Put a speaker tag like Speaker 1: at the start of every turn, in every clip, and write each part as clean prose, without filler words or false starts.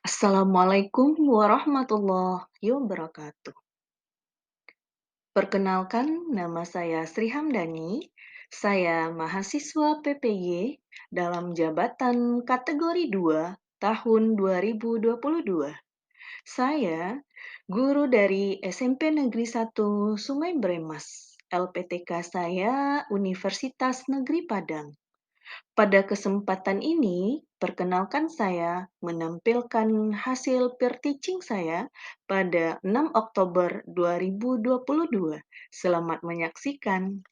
Speaker 1: Assalamualaikum warahmatullahi wabarakatuh. Perkenalkan, nama saya Sri Hamdani. Saya mahasiswa PPY dalam jabatan kategori 2 tahun 2022. Saya guru dari SMP Negeri 1 Sungai Bremas. LPTK saya Universitas Negeri Padang. Pada kesempatan ini, perkenalkan saya menampilkan hasil peer teaching saya pada 6 Oktober 2022. Selamat menyaksikan.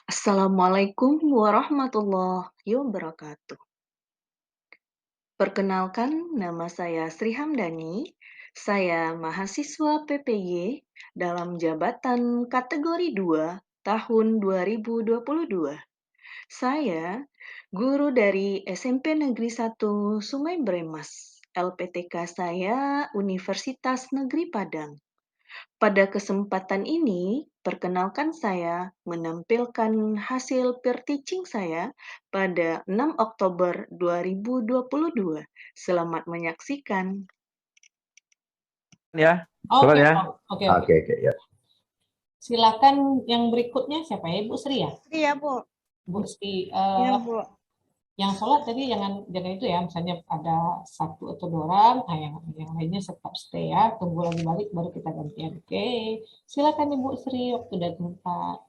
Speaker 1: Assalamualaikum warahmatullahi wabarakatuh. Perkenalkan, nama saya Sri Hamdani. Saya mahasiswa PPY dalam jabatan kategori 2 tahun 2022. Saya guru dari SMP Negeri 1 Sungai Bremas. LPTK saya Universitas Negeri Padang. Pada kesempatan ini, perkenalkan saya menampilkan hasil peer teaching saya pada 6 Oktober 2022. Selamat menyaksikan.
Speaker 2: Ya,
Speaker 3: Oke,
Speaker 2: ya.
Speaker 3: oke.
Speaker 2: Ya.
Speaker 3: Silakan yang berikutnya siapa ya, Ibu Sri ya?
Speaker 4: Sri ya, Bu.
Speaker 3: Bu Sri.
Speaker 4: Iya, Bu.
Speaker 3: Yang sholat tadi jangan itu ya, misalnya ada satu atau dua orang, yang lainnya tetap stay ya, tunggu lagi balik baru kita gantian. Oke, silakan Ibu Sri, waktu dan tempat.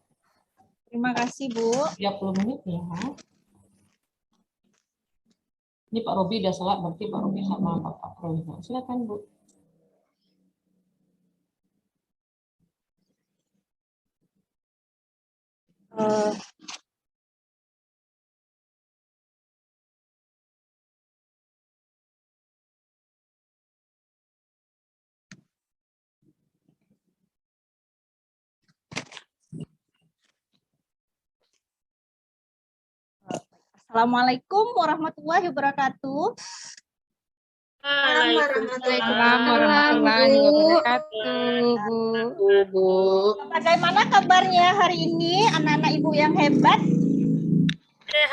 Speaker 4: Terima kasih, Bu.
Speaker 3: 30 menit ya. Ini Pak Robi udah sholat, berarti Pak Robi sama Bapak Robi. Silakan Bu.
Speaker 4: Assalamualaikum warahmatullahi wabarakatuh.
Speaker 5: Waalaikumsalam warahmatullahi wabarakatuh, Bu.
Speaker 4: Bagaimana kabarnya hari ini, anak-anak Ibu yang hebat?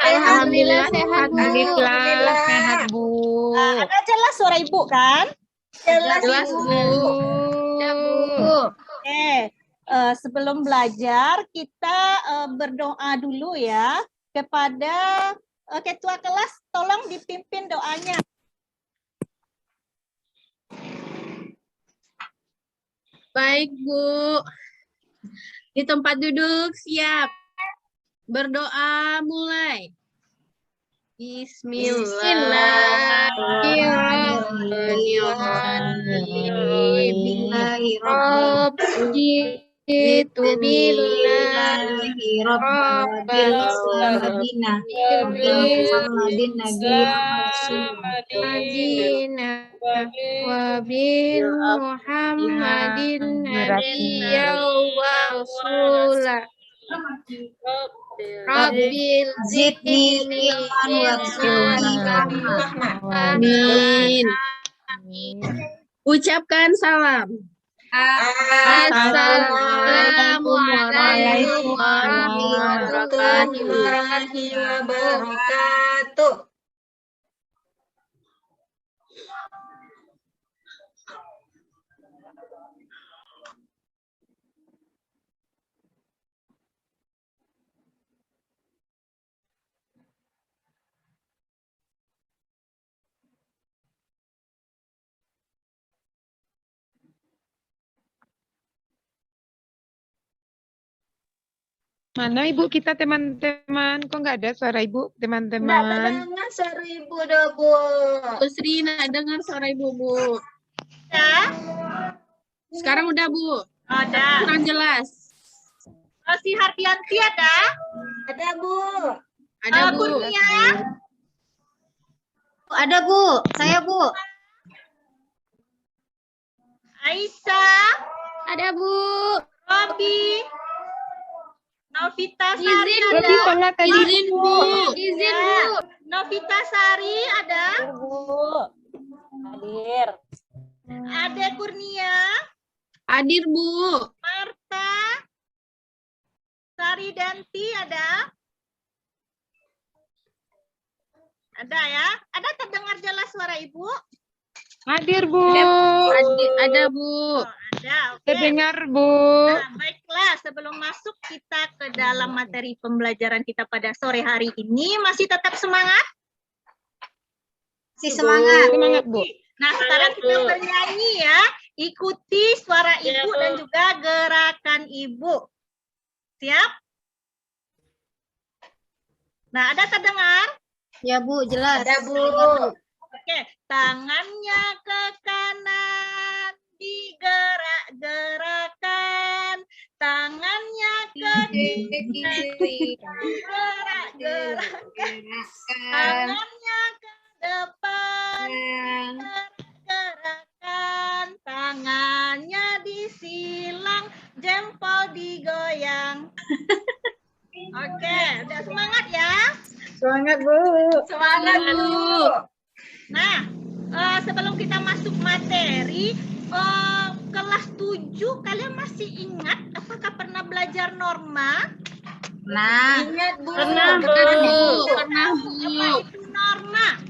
Speaker 5: Alhamdulillah sehat, Bu. Alhamdulillah sehat, Bu.
Speaker 4: Ada jelas suara Ibu kan?
Speaker 5: Jelas, Bu. Ya, Bu.
Speaker 4: Oke, sebelum belajar kita berdoa dulu ya kepada ketua kelas. Tolong dipimpin doanya.
Speaker 5: Baik, Bu. Di tempat duduk, siap. Berdoa, mulai. Bismillahirrahmanirrahim. Itu billahi rabbil alamin wa bil Muhammadin nabiyya wa rasulah. Rabbil zidni ilman wa amin. Ucapkan salam. Assalamualaikum warahmatullahi wabarakatuh.
Speaker 6: Mana Ibu kita teman-teman? Kok nggak ada suara Ibu teman-teman?
Speaker 5: Nggak dengar suara Ibu dah, Bu. Bu Sri nggak dengar suara Ibu, Bu.
Speaker 4: Ya.
Speaker 5: Sekarang udah, Bu.
Speaker 4: Ada.
Speaker 5: Kurang jelas.
Speaker 4: Si Hardianti ada?
Speaker 5: Ada, Bu. Ada, Bu.
Speaker 4: Kurnia?
Speaker 5: Ada, Bu. Saya, Bu.
Speaker 4: Aisyah?
Speaker 5: Ada, Bu.
Speaker 4: Robi? Novita Sari
Speaker 5: Izin,
Speaker 4: ada?
Speaker 5: Bu. Izin, Bu. Izin, Bu.
Speaker 4: Novita Sari ada?
Speaker 7: Hadir.
Speaker 4: Ade Kurnia?
Speaker 5: Hadir, Bu.
Speaker 4: Marta? Sari Danti ada? Ada ya? Ada terdengar jelas suara Ibu?
Speaker 6: Hadir, Bu.
Speaker 5: Ada, Bu.
Speaker 4: Oh, ada. Oke.
Speaker 6: Terdengar, Bu.
Speaker 4: Nah, baiklah, sebelum masuk kita ke dalam materi pembelajaran kita pada sore hari ini, masih tetap semangat?
Speaker 2: Si semangat.
Speaker 6: Semangat, Bu.
Speaker 4: Nah, sekarang kita bernyanyi ya. Ikuti suara Ibu dan juga gerakan Ibu. Siap? Nah, ada terdengar?
Speaker 2: Ya Bu, jelas.
Speaker 5: Ada, Bu.
Speaker 4: Oke, tangannya ke kanan, digerak-gerakan. Tangannya ke kiri, gerak-gerakan. Tangannya ke depan, gerakan. Tangannya disilang, jempol digoyang. Oke, udah semangat ya.
Speaker 2: Semangat Bu.
Speaker 5: Semangat, Bu.
Speaker 4: Nah, sebelum kita masuk materi, kelas 7 kalian masih ingat apakah pernah belajar norma?
Speaker 2: Nah,
Speaker 5: Ingat, Bu.
Speaker 2: Pernah, Bu.
Speaker 5: Pernah, Bu.
Speaker 4: Apa itu norma?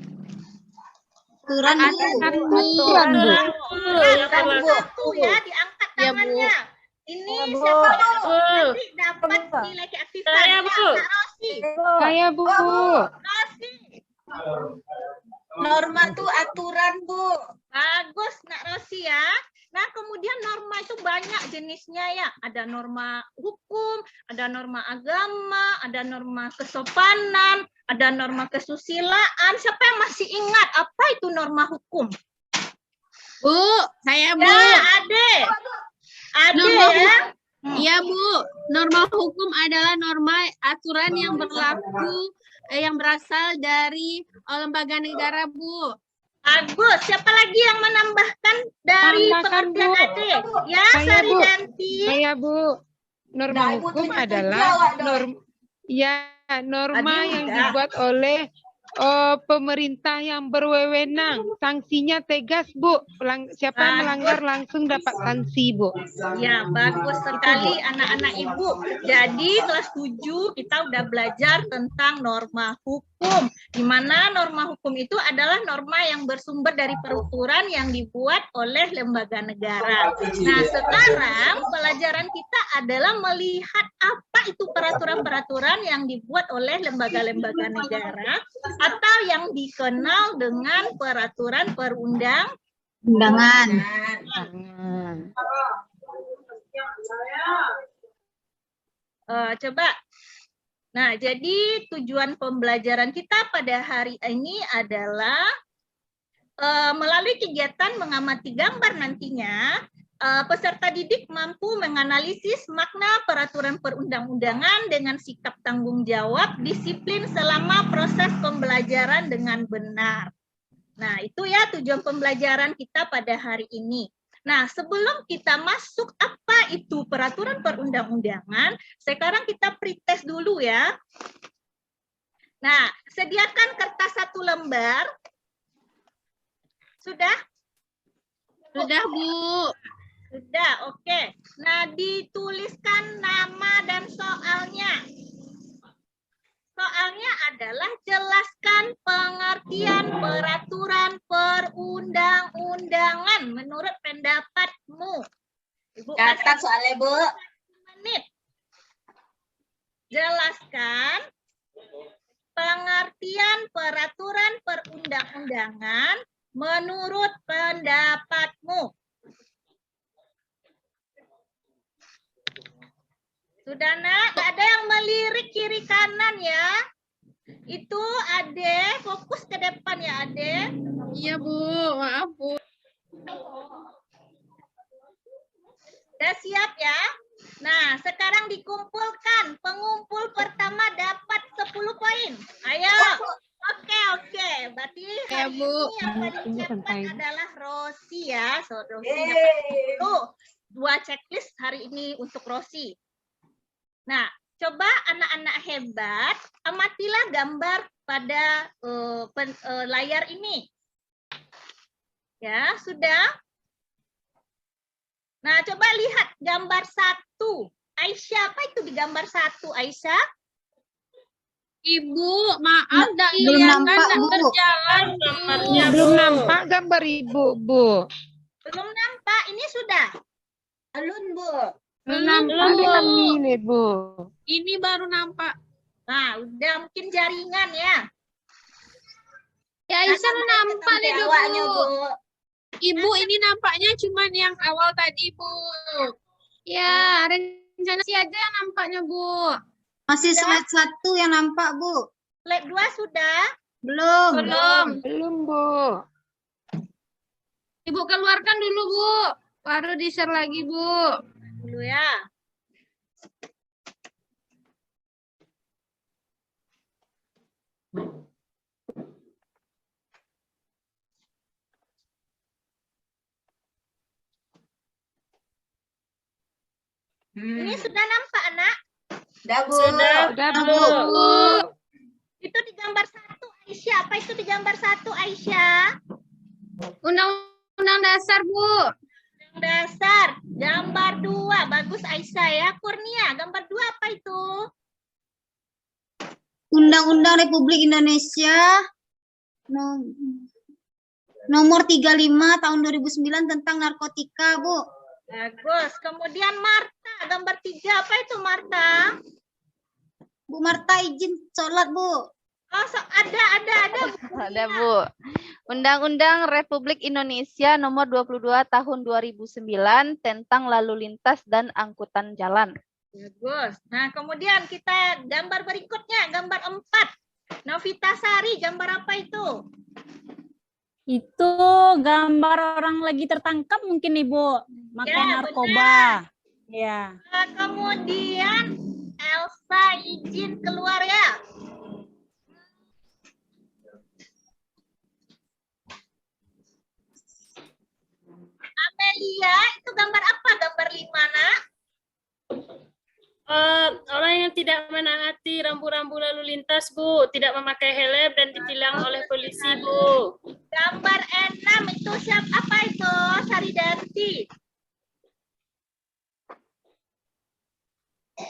Speaker 2: aturan Bu.
Speaker 6: Aturan, Bu.
Speaker 4: Aturan satu ya, diangkat
Speaker 5: Ya, Bu.
Speaker 4: tangannya. Ini siapa yang nanti dapat nilai keaktifan?
Speaker 5: Saya, Bu.
Speaker 4: Kak Rosi.
Speaker 6: Saya, Bu.
Speaker 4: Rosi.
Speaker 5: Norma tuh aturan, Bu.
Speaker 4: Bagus, Nak Rosi ya. Nah, kemudian norma itu banyak jenisnya ya. Ada norma hukum, ada norma agama, ada norma kesopanan, ada norma kesusilaan. Siapa yang masih ingat apa itu norma hukum?
Speaker 5: Bu, saya, Bu.
Speaker 4: Ya, Ade. Ade
Speaker 5: Norma
Speaker 4: ya.
Speaker 5: Iya, Bu. Norma hukum adalah norma aturan yang berlaku yang berasal dari lembaga negara, Bu.
Speaker 4: Bagus. Siapa lagi yang menambahkan dari
Speaker 6: Tambahkan,
Speaker 4: pengertian
Speaker 6: Bu.
Speaker 4: Ade? Ya,
Speaker 6: Saya,
Speaker 4: Sari
Speaker 6: Bu.
Speaker 4: Danti.
Speaker 6: Saya, Bu. Norma
Speaker 5: Nah, Ibu
Speaker 6: hukum
Speaker 5: tunjuk-tunjuk
Speaker 6: adalah
Speaker 5: awak dong.
Speaker 6: norma
Speaker 4: Aduh,
Speaker 6: yang
Speaker 4: udah.
Speaker 6: dibuat oleh pemerintah yang berwenang. Sanksinya tegas, Bu. Siapa yang melanggar langsung dapat sanksi, Bu.
Speaker 4: Ya, bagus sekali anak-anak Ibu. Jadi kelas 7 kita udah belajar tentang norma hukum. Di mana norma hukum itu adalah norma yang bersumber dari peraturan yang dibuat oleh lembaga negara. Nah, sekarang pelajaran kita adalah melihat apa itu peraturan-peraturan yang dibuat oleh lembaga-lembaga negara atau yang dikenal dengan peraturan perundang.
Speaker 2: Undangan.
Speaker 4: Coba. Nah, jadi tujuan pembelajaran kita pada hari ini adalah melalui kegiatan mengamati gambar nantinya, peserta didik mampu menganalisis makna peraturan perundang-undangan dengan sikap tanggung jawab, disiplin selama proses pembelajaran dengan benar. Nah, itu ya tujuan pembelajaran kita pada hari ini. Nah, sebelum kita masuk apa itu peraturan perundang-undangan, sekarang kita pretest dulu ya. Nah, sediakan kertas 1 lembar. Sudah?
Speaker 5: Sudah, Bu.
Speaker 4: Sudah, oke. Nah, dituliskan nama dan soalnya. Soalnya adalah jelaskan pengertian peraturan perundang-undangan menurut pendapatmu. Ibu
Speaker 5: Catat soalnya, Bu.
Speaker 4: menit. Jelaskan pengertian peraturan perundang-undangan menurut pendapatmu. Sudah, Nak? Ada yang melirik kiri kanan ya? Itu Ade, fokus ke depan ya, Ade.
Speaker 5: Iya, Bu. Maaf, Bu.
Speaker 4: Udah siap ya? Nah, sekarang dikumpulkan. Pengumpul pertama dapat 10 poin. Ayo. Oke. Berarti
Speaker 5: Ya,
Speaker 4: hari
Speaker 5: Bu.
Speaker 4: ini yang paling cepat
Speaker 6: Santai.
Speaker 4: adalah Rosi ya. So, Rosi dapat 10. 2 checklist hari ini untuk Rosi. Nah, coba anak-anak hebat, amatilah gambar pada layar ini. Ya, sudah? Nah, coba lihat gambar 1. Aisyah, apa itu di gambar 1, Aisyah?
Speaker 5: Ibu, maaf,
Speaker 2: Belum
Speaker 5: kelihatan
Speaker 2: nampak,
Speaker 5: nggak
Speaker 2: Bu.
Speaker 5: berjalan, Bu.
Speaker 6: Belum nampak gambar ibu, Bu.
Speaker 4: Belum nampak, ini sudah. Belum, Bu.
Speaker 6: Belum
Speaker 5: Belum,
Speaker 6: nampak
Speaker 5: Bu.
Speaker 6: dengan ini, Bu.
Speaker 5: Ini baru nampak.
Speaker 4: Nah, udah mungkin jaringan ya.
Speaker 5: Ya, Aisyah nampak deh,
Speaker 4: awalnya,
Speaker 5: Bu.
Speaker 4: Bu.
Speaker 5: Ibu, ini nampaknya cuman yang awal tadi, Bu. Ya, rencana sih aja yang nampaknya, Bu.
Speaker 2: Masih slide 1 yang nampak, Bu.
Speaker 4: Slide 2 sudah.
Speaker 2: Belum.
Speaker 5: Belum.
Speaker 6: Belum, Bu.
Speaker 5: Ibu keluarkan dulu, Bu. Baru di-share lagi, Bu.
Speaker 4: Dulu ya. Ini sudah nampak, Anak?
Speaker 2: Sudah, Bu.
Speaker 6: Udah, Bu.
Speaker 4: Itu di gambar 1, Aisyah. Apa itu di gambar 1, Aisyah?
Speaker 5: Undang-undang dasar, Bu.
Speaker 4: Yang dasar. Gambar 2. Bagus, Aisyah ya. Kurnia, gambar 2 apa itu?
Speaker 2: Undang-Undang Republik Indonesia nomor 35 tahun 2009 tentang narkotika, Bu.
Speaker 4: Bagus. Kemudian Marta, gambar 3 apa itu Marta?
Speaker 2: Bu Marta izin sholat, Bu.
Speaker 4: Oh, ada.
Speaker 7: Ada, Bu. Undang-Undang Republik Indonesia Nomor 22 Tahun 2009 tentang lalu lintas dan angkutan jalan.
Speaker 4: Bagus. Nah, kemudian kita gambar berikutnya, gambar 4. Novita Sari, gambar apa itu?
Speaker 8: Itu gambar orang lagi tertangkap mungkin Ibu, makan
Speaker 4: Ya,
Speaker 8: narkoba. Ya.
Speaker 4: Nah, kemudian Elsa izin keluar ya. Amelia, itu gambar apa? Gambar 5, Nak?
Speaker 9: Orang yang tidak menaati rambu-rambu lalu lintas, Bu, tidak memakai helm dan ditilang oleh polisi, Bu.
Speaker 4: Gambar 6 itu siapa? Apa itu? Saridanti.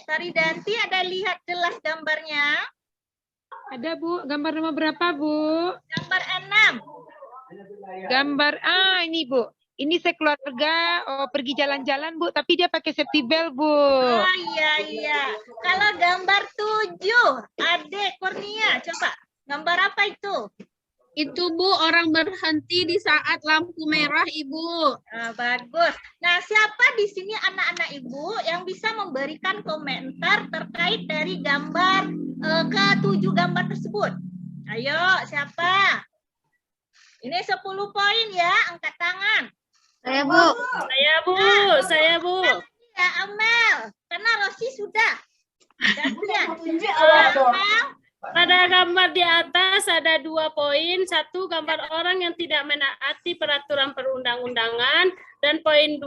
Speaker 4: Saridanti, ada lihat jelas gambarnya?
Speaker 6: Ada, Bu. Gambar nomor berapa, Bu?
Speaker 4: Gambar 6.
Speaker 6: Gambar, ini, Bu. Ini sekeluarga pergi jalan-jalan, Bu. Tapi dia pakai safety belt, Bu.
Speaker 4: Oh iya. Kalau gambar 7, Ade Kurnia, coba. Gambar apa itu?
Speaker 5: Itu, Bu, orang berhenti di saat lampu merah, Ibu.
Speaker 4: Nah, bagus. Nah, siapa di sini anak-anak Ibu yang bisa memberikan komentar terkait dari gambar ke-7 gambar tersebut? Ayo, siapa? Ini 10 poin ya, angkat tangan.
Speaker 2: Saya, Bu.
Speaker 9: Saya, Bu.
Speaker 4: Ya, Amel. Karena Rosi sudah. Amel.
Speaker 9: Pada gambar di atas ada 2 poin. 1, gambar orang yang tidak menaati peraturan perundang-undangan. Dan poin 2,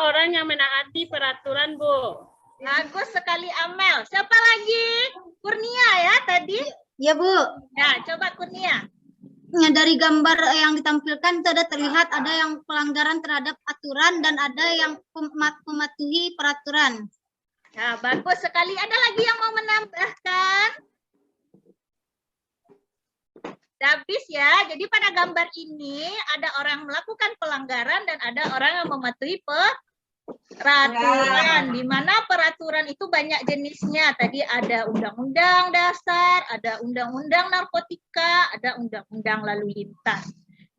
Speaker 9: orang yang menaati peraturan, Bu.
Speaker 4: Bagus sekali, Amel. Siapa lagi? Kurnia ya tadi?
Speaker 2: Ya, Bu.
Speaker 4: Ya, coba Kurnia.
Speaker 2: Ya, dari gambar yang ditampilkan itu ada terlihat ada yang pelanggaran terhadap aturan dan ada yang mematuhi peraturan.
Speaker 4: Nah, bagus sekali. Ada lagi yang mau menambahkan? Habis ya. Jadi pada gambar ini ada orang melakukan pelanggaran dan ada orang yang mematuhi peraturan. Di mana peraturan itu banyak jenisnya. Tadi ada undang-undang dasar, ada undang-undang narkotika, ada undang-undang lalu lintas.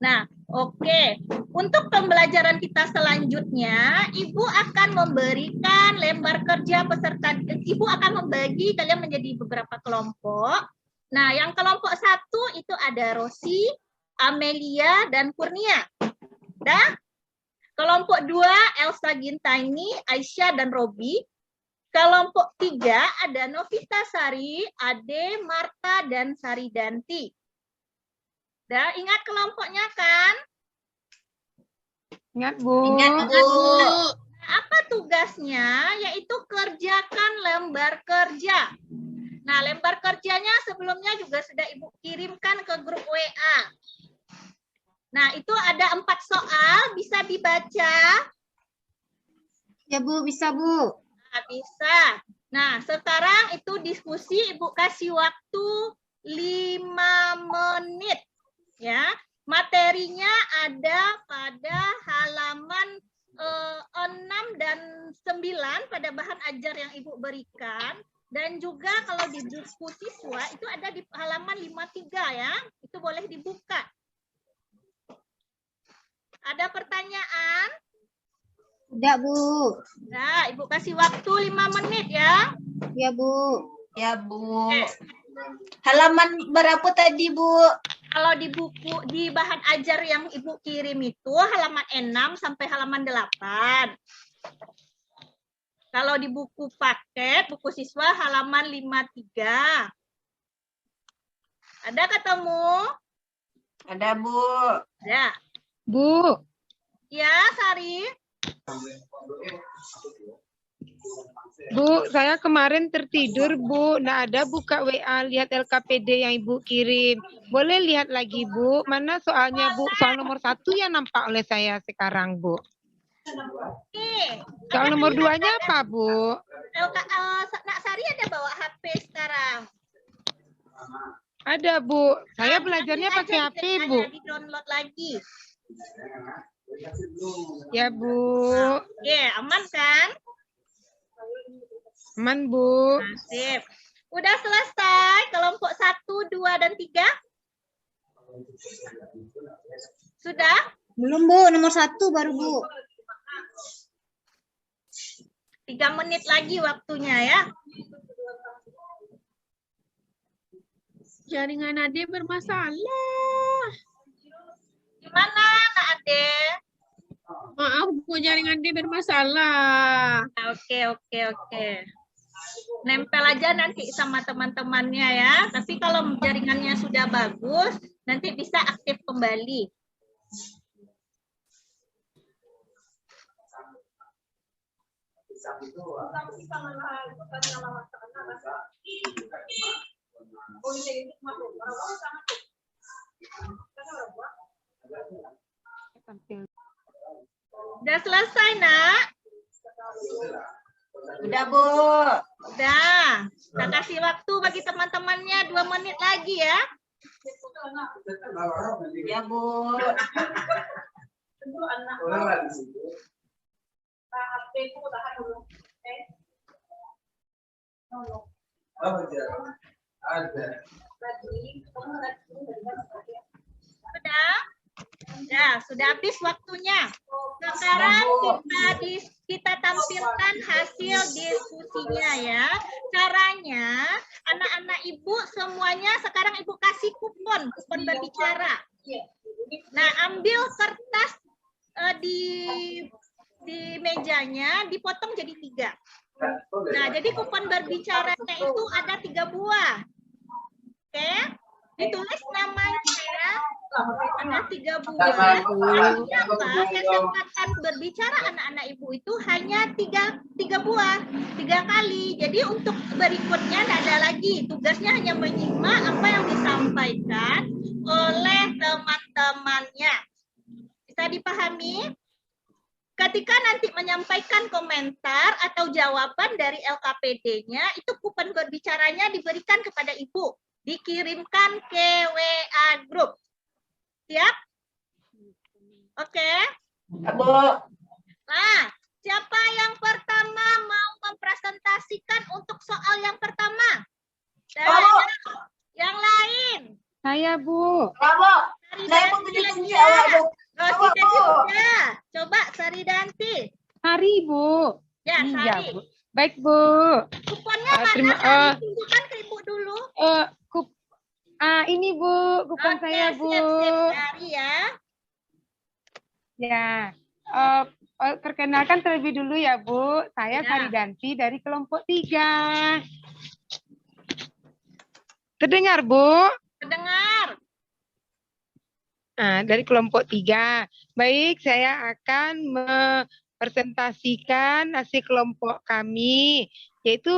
Speaker 4: Nah, oke. Untuk pembelajaran kita selanjutnya, Ibu akan memberikan lembar kerja peserta. Ibu akan membagi kalian menjadi beberapa kelompok. Nah, yang kelompok 1 itu ada Rosi, Amelia, dan Kurnia. Dah? Kelompok 2, Elsa Gintaini, Aisyah, dan Robi. Kelompok 3 ada Novita Sari, Ade, Marta, dan Saridanti. Dah, ingat kelompoknya kan?
Speaker 6: Ingat, Bu.
Speaker 2: Ingat, Bu.
Speaker 4: Apa tugasnya? Yaitu kerjakan lembar kerja. Nah, lembar kerjanya sebelumnya juga sudah Ibu kirimkan ke grup WA. Nah, itu ada 4 soal, bisa dibaca?
Speaker 2: Ya, Bu, bisa, Bu.
Speaker 4: Nah, bisa. Nah, sekarang itu diskusi, Ibu kasih waktu 5 menit. Ya, materinya ada pada halaman 6 dan 9 pada bahan ajar yang Ibu berikan. Dan juga kalau di buku siswa itu ada di halaman 53 ya. Itu boleh dibuka. Ada pertanyaan?
Speaker 2: Udah, Bu.
Speaker 4: Nah, Ibu kasih waktu 5 menit ya.
Speaker 2: Ya, Bu.
Speaker 10: Ya, Bu.
Speaker 4: Oke.
Speaker 10: Halaman berapa tadi, Bu?
Speaker 4: Kalau di buku, di bahan ajar yang Ibu kirim itu halaman 6 sampai halaman 8. Kalau di buku paket, buku siswa halaman 53. Ada ketemu?
Speaker 10: Ada, Bu.
Speaker 4: Ya.
Speaker 6: Bu,
Speaker 4: Ya, Sari.
Speaker 6: Bu, saya kemarin tertidur, Bu. Nggak ada buka WA, lihat LKPD yang Ibu kirim. Boleh lihat lagi, Bu. Mana soalnya, Bu? Soal nomor 1 yang nampak oleh saya sekarang, Bu.
Speaker 4: Oke.
Speaker 6: Soal nomor 2-nya apa, Bu?
Speaker 4: Nak Sari ada bawa HP sekarang?
Speaker 6: Ada, Bu. Saya belajarnya pakai HP, Bu.
Speaker 4: Di-download lagi.
Speaker 6: Ya, Bu.
Speaker 4: Oke, aman kan?
Speaker 6: Aman, Bu.
Speaker 4: Sip. Udah selesai kelompok 1, 2, dan 3? Sudah?
Speaker 2: Belum, Bu. Nomor 1 baru, Bu.
Speaker 4: 3 menit lagi waktunya ya.
Speaker 5: Jaringan Ade bermasalah.
Speaker 4: Gimana, Nak Ade?
Speaker 5: Maaf, Bu, jaringan Ade bermasalah.
Speaker 4: Oke. Nempel aja nanti sama teman-temannya ya. Tapi kalau jaringannya sudah bagus, nanti bisa aktif kembali. Udah selesai, Nak?
Speaker 10: Udah, Bu.
Speaker 4: Udah. Kita kasih waktu bagi teman-temannya 2 menit lagi ya.
Speaker 10: Ya, Bu.
Speaker 4: Sudah? Ya, sudah habis waktunya. Sekarang kita tampilkan hasil diskusinya ya. Caranya, anak-anak Ibu semuanya sekarang Ibu kasih kupon berbicara. Nah, ambil kertas di mejanya, dipotong jadi 3. Nah, jadi kupon berbicaranya itu ada 3 buah. Oke? Ditulis namanya ya. Ada 3 buah. Artinya apa? Kesempatan berbicara anak-anak Ibu itu hanya 3 buah. 3 kali. Jadi untuk berikutnya tidak ada lagi. Tugasnya hanya menyimak apa yang disampaikan oleh teman-temannya. Bisa dipahami? Ketika nanti menyampaikan komentar atau jawaban dari LKPD-nya, itu kupon berbicaranya diberikan kepada Ibu. Dikirimkan ke WA Group. Siap? Oke?
Speaker 10: Bu.
Speaker 4: Nah, siapa yang pertama mau mempresentasikan untuk soal yang pertama? Dan yang lain?
Speaker 6: Saya, Bu.
Speaker 10: Bu. Saya mau tunjuk awak, Bu.
Speaker 4: Rosita juga. Coba Saridanti.
Speaker 6: Sari, Bu.
Speaker 4: Ya,
Speaker 6: Iya,
Speaker 4: Sari.
Speaker 6: Bu. Baik, Bu.
Speaker 4: Kuponnya mana? Sari, tunjukkan ke Ibu dulu.
Speaker 6: Ini, Bu. Kupon saya, Bu.
Speaker 4: Siap-siap Sari ya.
Speaker 6: Ya. Perkenalkan terlebih dulu ya, Bu. Saya
Speaker 4: Ya.
Speaker 6: Saridanti dari kelompok 3. Terdengar, Bu?
Speaker 4: Terdengar.
Speaker 6: Nah, dari kelompok 3. Baik, saya akan mempresentasikan hasil kelompok kami, yaitu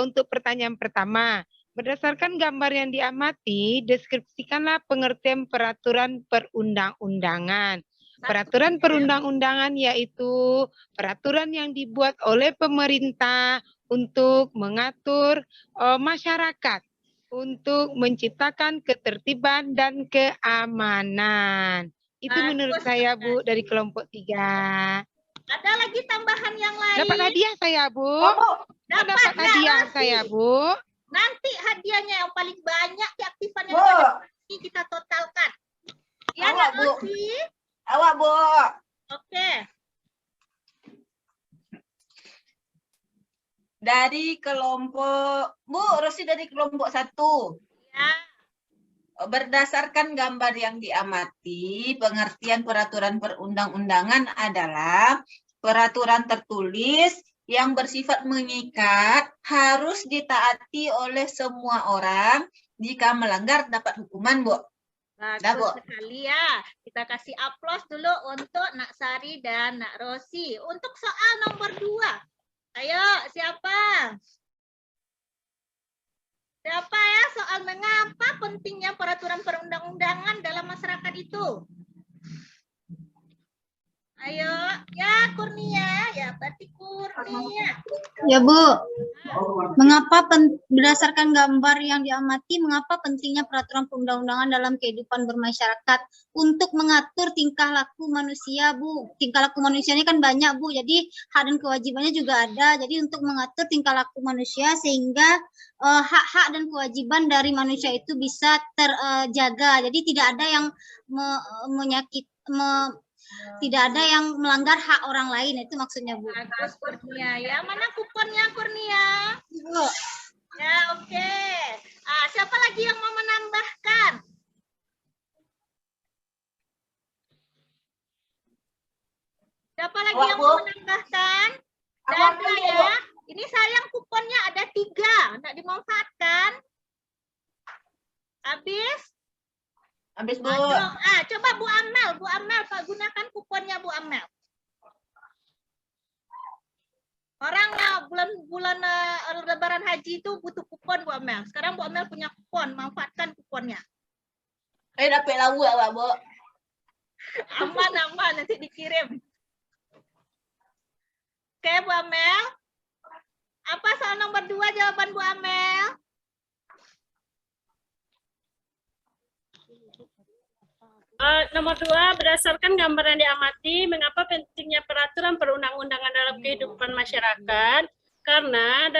Speaker 6: untuk pertanyaan pertama. Berdasarkan gambar yang diamati, deskripsikanlah pengertian peraturan perundang-undangan. Peraturan perundang-undangan yaitu peraturan yang dibuat oleh pemerintah untuk mengatur masyarakat, untuk menciptakan ketertiban dan keamanan. Itu menurut saya, Bu, dari kelompok 3.
Speaker 4: Ada lagi tambahan yang lain?
Speaker 6: Dapat hadiah saya, Bu.
Speaker 4: Dapat
Speaker 6: hadiah saya, Bu.
Speaker 4: Nanti hadiahnya yang paling banyak diaktifkan yang
Speaker 10: Bu.
Speaker 4: ini kita totalkan. Ya,
Speaker 10: Awak,
Speaker 4: Nak
Speaker 10: Bu.
Speaker 4: Rosi?
Speaker 10: Awak, Bu.
Speaker 4: Oke.
Speaker 10: Dari kelompok, Bu, Rosi dari kelompok 1.
Speaker 4: Ya.
Speaker 10: Berdasarkan gambar yang diamati, pengertian peraturan perundang-undangan adalah peraturan tertulis yang bersifat mengikat, harus ditaati oleh semua orang, jika melanggar dapat hukuman, Bu.
Speaker 4: Bagus sekali ya. Kita kasih aplaus dulu untuk Nak Sari dan Nak Rosi. Untuk soal nomor 2. Ayo, siapa? Siapa ya soal mengapa pentingnya peraturan perundang-undangan dalam masyarakat itu? Ayo, ya Kurnia, ya berarti Kurnia.
Speaker 2: Ya Bu, mengapa berdasarkan gambar yang diamati, mengapa pentingnya peraturan perundang-undangan dalam kehidupan bermasyarakat untuk mengatur tingkah laku manusia, Bu? Tingkah laku manusia ini kan banyak, Bu, jadi hak dan kewajibannya juga ada. Jadi untuk mengatur tingkah laku manusia sehingga hak-hak dan kewajiban dari manusia itu bisa terjaga. Jadi tidak ada yang tidak ada yang melanggar hak orang lain, itu maksudnya, Bu.
Speaker 4: Bagus Kurnia ya. Mana kuponnya Kurnia?
Speaker 2: Bu.
Speaker 4: Ya, oke. Siapa lagi yang mau menambahkan? Siapa lagi yang mau menambahkan? Ada ya. Ini sayang kuponnya ada 3, tidak dimanfaatkan. Habis?
Speaker 10: Habis, Bu.
Speaker 4: Coba Bu Amel, Pak, gunakan kuponnya Bu Amel. Orang bulan Lebaran Haji itu butuh kupon Bu Amel. Sekarang Bu Amel punya kupon, manfaatkan kuponnya.
Speaker 10: Dapat lagu awak, Bu.
Speaker 4: Aman, nanti dikirim. Oke, Bu Amel. Apa soal nomor 2 jawaban Bu Amel?
Speaker 9: Nomor 2, berdasarkan gambar yang diamati, mengapa pentingnya peraturan perundang-undangan dalam kehidupan masyarakat? Karena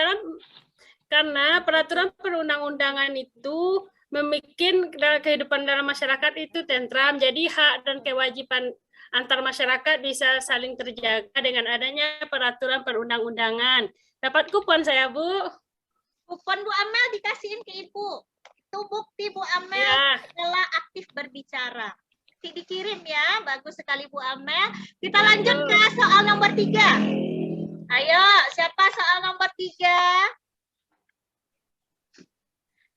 Speaker 9: peraturan perundang-undangan itu membuat kehidupan dalam masyarakat itu tentram. Jadi hak dan kewajiban antar masyarakat bisa saling terjaga dengan adanya peraturan perundang-undangan. Dapat kupon saya, Bu.
Speaker 4: Kupon Bu Amel dikasihin ke Ibu. Itu bukti Bu Amel adalah aktif berbicara. Dikirim ya, bagus sekali Bu Amel. Kita lanjut ke soal nomor 3. Ayo, siapa soal nomor 3?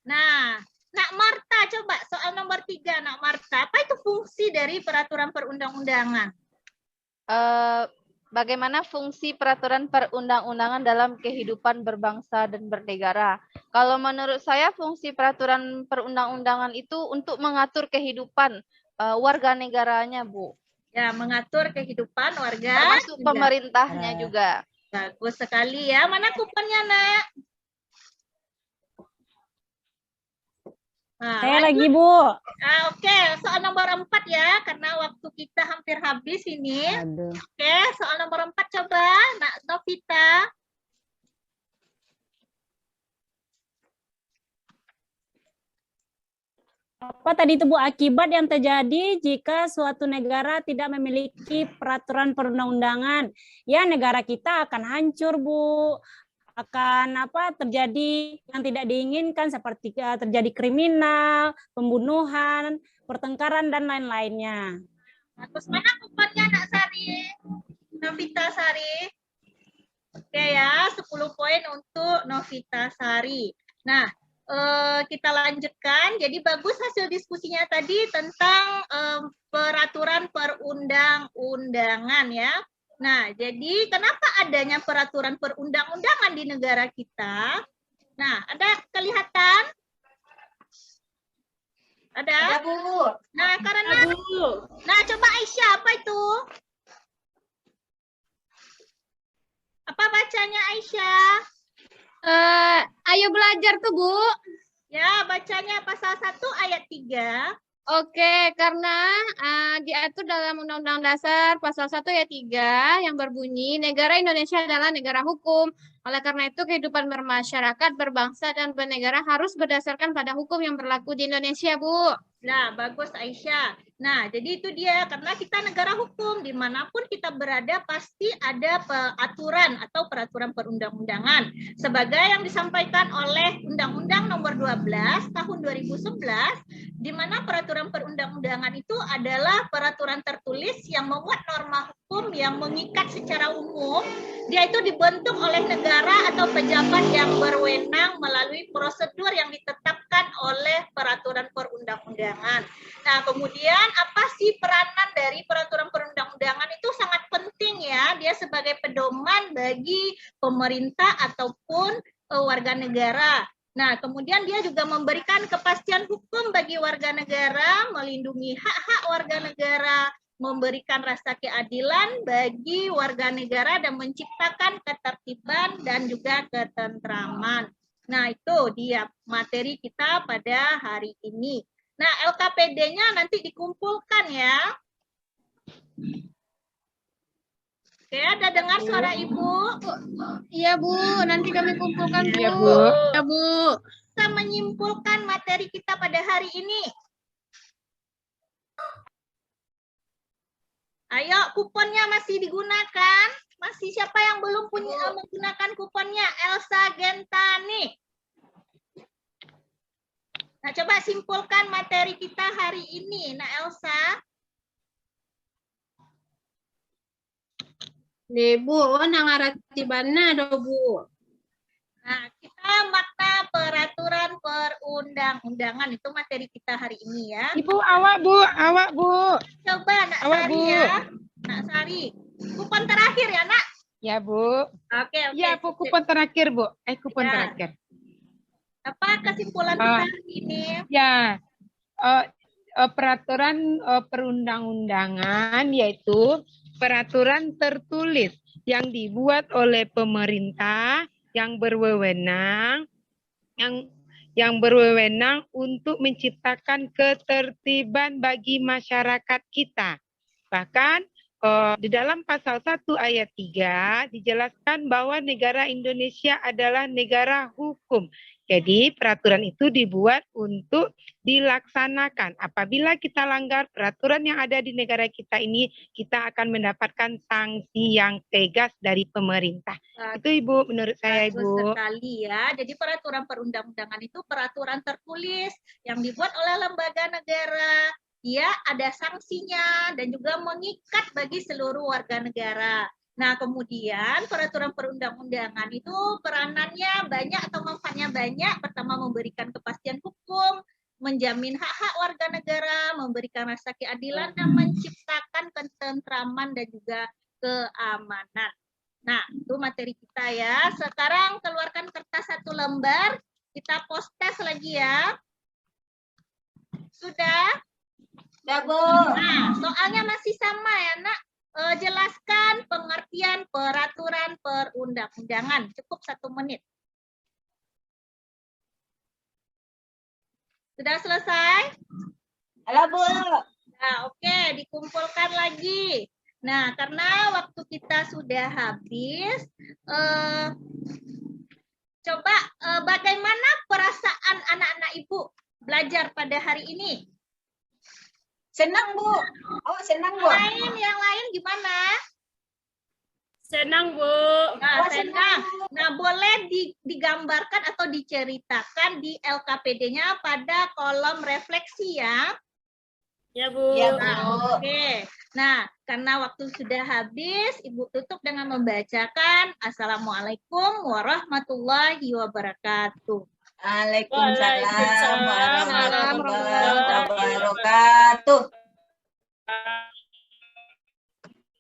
Speaker 4: Nah, Nak Marta, coba soal nomor 3, Nak Marta. Apa itu fungsi dari peraturan perundang-undangan?
Speaker 7: Bagaimana fungsi peraturan perundang-undangan dalam kehidupan berbangsa dan bernegara? Kalau menurut saya fungsi peraturan perundang-undangan itu untuk mengatur kehidupan warga negaranya, Bu.
Speaker 4: Ya, mengatur kehidupan warga.
Speaker 7: Termasuk pemerintahnya juga.
Speaker 4: Bagus sekali ya. Mana kuponnya, Nak?
Speaker 8: Saya lagi, Bu.
Speaker 4: Oke, soal nomor 4 ya, karena waktu kita hampir habis ini. Oke, soal nomor 4 coba, Nak Novita.
Speaker 8: Apa tadi itu, Bu, akibat yang terjadi jika suatu negara tidak memiliki peraturan perundang-undangan? Ya, negara kita akan hancur, Bu. Akan terjadi yang tidak diinginkan seperti terjadi kriminal, pembunuhan, pertengkaran, dan lain-lainnya.
Speaker 4: Terus mana kuponnya, Nak Sari? Novita Sari. Oke ya, 10 poin untuk Novita Sari. Nah, kita lanjutkan. Jadi bagus hasil diskusinya tadi tentang peraturan perundang-undangan ya. Nah, jadi kenapa adanya peraturan perundang-undangan di negara kita? Nah, ada kelihatan? Ada?
Speaker 10: Bu.
Speaker 4: Nah, karena Nah, coba Aisyah, apa itu? Apa bacanya Aisyah?
Speaker 5: Ayo belajar tuh, Bu.
Speaker 4: Ya, bacanya pasal 1 ayat 3.
Speaker 5: Oke, karena diatur dalam Undang-Undang Dasar pasal 1 ayat 3 yang berbunyi, negara Indonesia adalah negara hukum. Oleh karena itu, kehidupan bermasyarakat, berbangsa, dan bernegara harus berdasarkan pada hukum yang berlaku di Indonesia, Bu.
Speaker 4: Nah, bagus Aisyah. Nah, jadi itu dia. Karena kita negara hukum, dimanapun kita berada pasti ada aturan atau peraturan perundang-undangan. Sebagai yang disampaikan oleh Undang-Undang Nomor 12 Tahun 2011, di mana peraturan perundang-undangan itu adalah peraturan tertulis yang memuat norma hukum yang mengikat secara umum. Dia itu dibentuk oleh negara atau pejabat yang berwenang melalui prosedur yang ditetapkan oleh peraturan perundang-undangan. Nah, kemudian apa sih peranan dari peraturan perundang-undangan itu sangat penting ya. Dia sebagai pedoman bagi pemerintah ataupun warga negara. Nah, kemudian dia juga memberikan kepastian hukum bagi warga negara, melindungi hak-hak warga negara, memberikan rasa keadilan bagi warga negara dan menciptakan ketertiban dan juga ketentraman. Nah, itu dia materi kita pada hari ini. Nah, LKPD-nya nanti dikumpulkan ya. Oke, ada dengar suara Ibu?
Speaker 5: Iya, Bu. Nanti kami kumpulkan, Bu.
Speaker 6: Iya, Bu.
Speaker 5: Ya, Bu.
Speaker 4: Kita menyimpulkan materi kita pada hari ini. Ayo, kuponnya masih digunakan? Masih siapa yang belum punya menggunakan kuponnya? Elsa Gentani. Nah, coba simpulkan materi kita hari ini. Nah, Elsa.
Speaker 5: Nih, Bu, nangarati bana do, Bu.
Speaker 4: Nah, kita makna peraturan perundang-undangan itu materi kita hari ini ya.
Speaker 6: Ibu, awak Bu.
Speaker 4: Coba Nak
Speaker 6: Awak,
Speaker 4: Sari
Speaker 6: Bu.
Speaker 4: ya. Nak Sari. Kupon terakhir ya, Nak?
Speaker 6: Ya, Bu.
Speaker 4: Oke.
Speaker 6: Ya, Bu, kupon terakhir, Bu. Kupon
Speaker 4: Ya.
Speaker 6: terakhir.
Speaker 4: Apa kesimpulan kita hari ini?
Speaker 6: Ya, peraturan perundang-undangan yaitu peraturan tertulis yang dibuat oleh pemerintah yang berwenang untuk menciptakan ketertiban bagi masyarakat kita. Bahkan di dalam pasal 1 ayat 3 dijelaskan bahwa negara Indonesia adalah negara hukum. Jadi peraturan itu dibuat untuk dilaksanakan. Apabila kita langgar peraturan yang ada di negara kita ini, kita akan mendapatkan sanksi yang tegas dari pemerintah. Itu Ibu, menurut saya
Speaker 4: Bagus
Speaker 6: Ibu.
Speaker 4: sekali ya. Jadi peraturan perundang-undangan itu peraturan tertulis yang dibuat oleh lembaga negara. Dia ada sanksinya dan juga mengikat bagi seluruh warga negara. Nah, kemudian peraturan perundang-undangan itu peranannya banyak atau manfaatnya banyak. Pertama, memberikan kepastian hukum, menjamin hak-hak warga negara, memberikan rasa keadilan, dan menciptakan ketentraman dan juga keamanan. Nah, itu materi kita ya. Sekarang keluarkan kertas 1 lembar. Kita post test lagi ya. Sudah?
Speaker 10: Sudah, Bu.
Speaker 4: Nah, soalnya masih sama ya, Nak. Jelaskan pengertian peraturan perundang-undangan. Cukup 1 menit. Sudah selesai?
Speaker 10: Halo, Bu.
Speaker 4: Nah, oke, dikumpulkan lagi. Nah, karena waktu kita sudah habis, coba bagaimana perasaan anak-anak Ibu belajar pada hari ini?
Speaker 10: Senang, Bu. Oh, senang, Bu.
Speaker 4: Yang lain gimana?
Speaker 9: Senang, Bu.
Speaker 4: Nah, senang. Nah, boleh digambarkan atau diceritakan di LKPD-nya pada kolom refleksi ya.
Speaker 9: Ya, Bu.
Speaker 10: Ya, Bu.
Speaker 4: Nah, oke. Nah, karena waktu sudah habis, Ibu tutup dengan membacakan Assalamualaikum warahmatullahi wabarakatuh.
Speaker 10: Waalaikumsalam warahmatullahi wabarakatuh.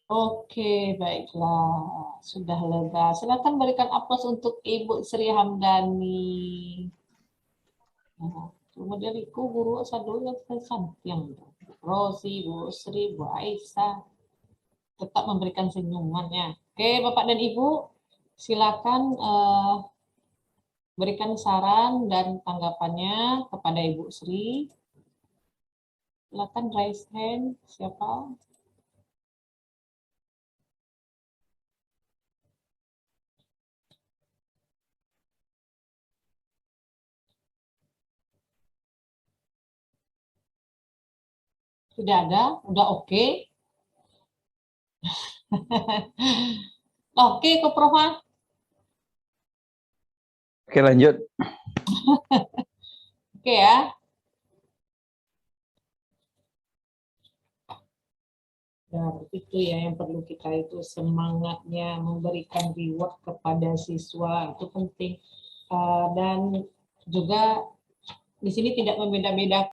Speaker 3: Oke, baiklah. Sudah lega. Silakan berikan aplaus untuk Ibu Sri Hamdani. Nah, kemudian Ibu Guru Sadul yang Santiang. Rosi, Bu Sri, Bu Aisyah. Tetap memberikan senyumannya. Oke, Bapak dan Ibu, silakan berikan saran dan tanggapannya kepada Ibu Sri. Silakan raise hand, siapa? Tidak ada, udah oke. Oke, kok Prof.
Speaker 11: Oke, lanjut.
Speaker 3: Oke ya. Nah, itu ya yang perlu kita itu semangatnya memberikan reward kepada siswa itu penting. Dan juga di sini tidak membeda-bedakan